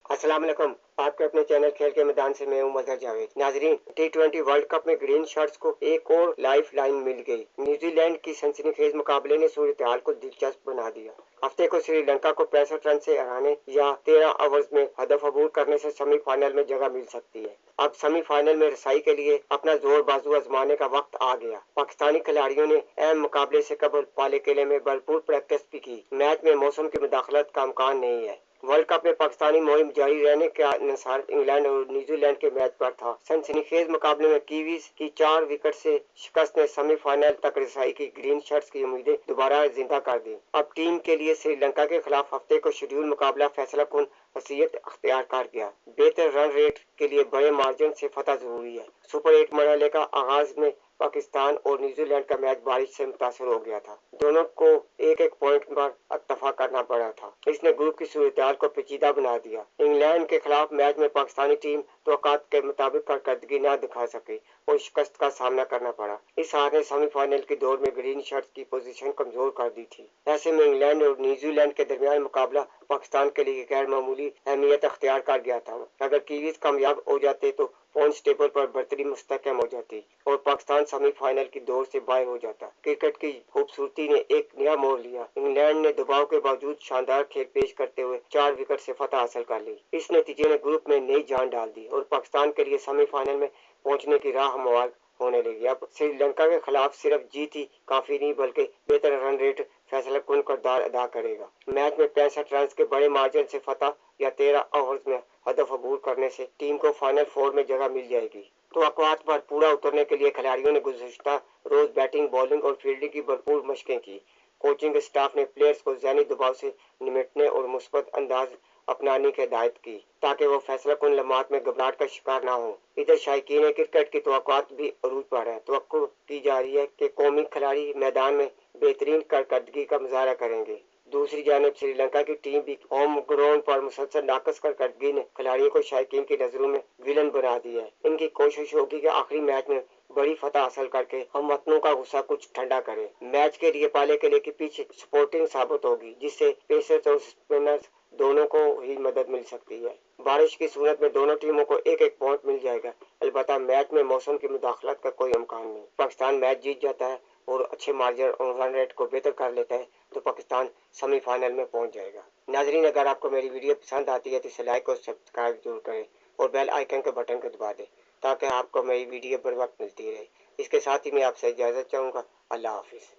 अस्सलाम वालेकुम। आपके अपने चैनल खेल के मैदान से मैं हूं मजहर जावेद। नाजरीन, T20 वर्ल्ड कप में ग्रीन शर्ट्स को एक और लाइफ लाइन मिल गई। न्यूजीलैंड की सनसनीखेज मुकाबले ने सूरत हाल को दिलचस्प बना दिया। हफ्ते को श्रीलंका को 65 रन से हराने या 13 ओवर्स में हदफ अबूर करने से सेमीफाइनल में जगह मिल सकती है। अब सेमीफाइनल में रसाई के लिए अपना जोर बाजू आजमाने का वक्त आ गया। पाकिस्तानी खिलाड़ियों ने अहम मुकाबले से कबल पाले किले में भरपूर प्रैक्टिस भी की। मैच में मौसम की मुदाखलत का इम्कान नहीं है। वर्ल्ड कप में पाकिस्तानी मुहिम जारी रहने के अनुसार इंग्लैंड और न्यूजीलैंड के मैच पर था। सनसनीखेज मुकाबले में कीवीज की 4 विकेट से शिकस्त ने सेमीफाइनल तक रसाई की ग्रीन शर्ट्स की उम्मीदें दोबारा जिंदा कर दी। अब टीम के लिए श्रीलंका के खिलाफ हफ्ते को शेड्यूल मुकाबला फैसला कुन हसीयत अख्तियार कर गया। बेहतर रन रेट के लिए बड़े मार्जिन से फतह जरूरी है। सुपर 8 मरहले का आगाज में पाकिस्तान और न्यूजीलैंड का मैच बारिश से मुतासर हो गया था। दोनों को एक एक पॉइंट पर इत्तफाक करना पड़ा था। इसने ग्रुप की सूरत को पेचीदा बना दिया। इंग्लैंड के खिलाफ मैच में पाकिस्तानी टीम तवक्कात के मुताबिक कारकर्दगी न दिखा सकी और शिकस्त का सामना करना पड़ा। इस हार ने सेमीफाइनल की दौड़ में ग्रीन शर्ट्स की पोजीशन कमजोर कर दी थी। ऐसे में इंग्लैंड और न्यूजीलैंड के दरमियान मुकाबला पाकिस्तान के लिए गैर मामूली अहमियत अख्तियार कर गया था। अगर कीवीज कामयाब हो जाते तो पॉइंट्स टेबल पर बर्तरी मुस्तहकम हो जाती और पाकिस्तान सेमीफाइनल की दौड़ से बाहर हो जाता। क्रिकेट की खूबसूरती ने एक नया मोड़ लिया। इंग्लैंड ने दबाव के बावजूद शानदार खेल पेश करते हुए 4 विकेट से फतह हासिल कर ली। इस नतीजे ने ग्रुप में नई जान डाल दी और पाकिस्तान के लिए सेमीफाइनल में पहुंचने की राह हमवार होने लगी। अब श्रीलंका के खिलाफ सिर्फ जीत ही काफी नहीं बल्कि बेहतर रन रेट फैसला कुन किरदार अदा करेगा। मैच में 65 रन के बड़े मार्जिन से फतह या 13 ओवर्स में हदफ अबूर करने से टीम को फाइनल 4 में जगह मिल जाएगी। तो अकवात पर पूरा उतरने के लिए खिलाड़ियों ने गुज़िश्ता रोज बैटिंग, बॉलिंग और फील्डिंग की भरपूर मशकें की। कोचिंग स्टाफ ने प्लेयर्स को ज़हनी दबाव से निपटने और मुस्बत अंदाज अपनाने की हिदायत की ताकि वो फैसला कुन लम्हात में घबराहट का शिकार ना हो। इधर शायकीन क्रिकेट की तवक्कुआत भी अरूज पर है। तवक्को की जा रही है कि कौमी खिलाड़ी मैदान में बेहतरीन कारकर्दगी का मुजाहरा करेंगे। दूसरी जानिब श्रीलंका की टीम भी होम ग्राउंड पर मुसलसल नाकस कारकर्दगी ने खिलाड़ियों को शायकीन की नजरों में विलन बना दिया है। इनकी कोशिश होगी कि आखिरी मैच में बड़ी फतह हासिल करके हम वतनों का गुस्सा कुछ ठंडा करें। मैच के लिए पाले किले के पीछे सपोर्टिंग साबित होगी जिससे पेसर्स और स्पिनर्स दोनों को ही मदद मिल सकती है। बारिश की सूरत में दोनों टीमों को एक एक पॉइंट मिल जाएगा। अलबत्ता मैच में मौसम की मुदाखलत का कोई इम्कान नहीं। पाकिस्तान मैच जीत जाता है और अच्छे मार्जिन और रन रेट को बेहतर कर लेता है तो पाकिस्तान सेमीफाइनल में पहुंच जाएगा। नाजरीन, अगर आपको मेरी वीडियो पसंद आती है तो इसे लाइक और सब्सक्राइब जरूर करें और बेल आइकन के बटन को दबा दें ताकि आपको मेरी वीडियो बर वक्त मिलती रहे। इसके साथ ही मैं आपसे इजाज़त चाहूँगा। अल्लाह हाफिज़।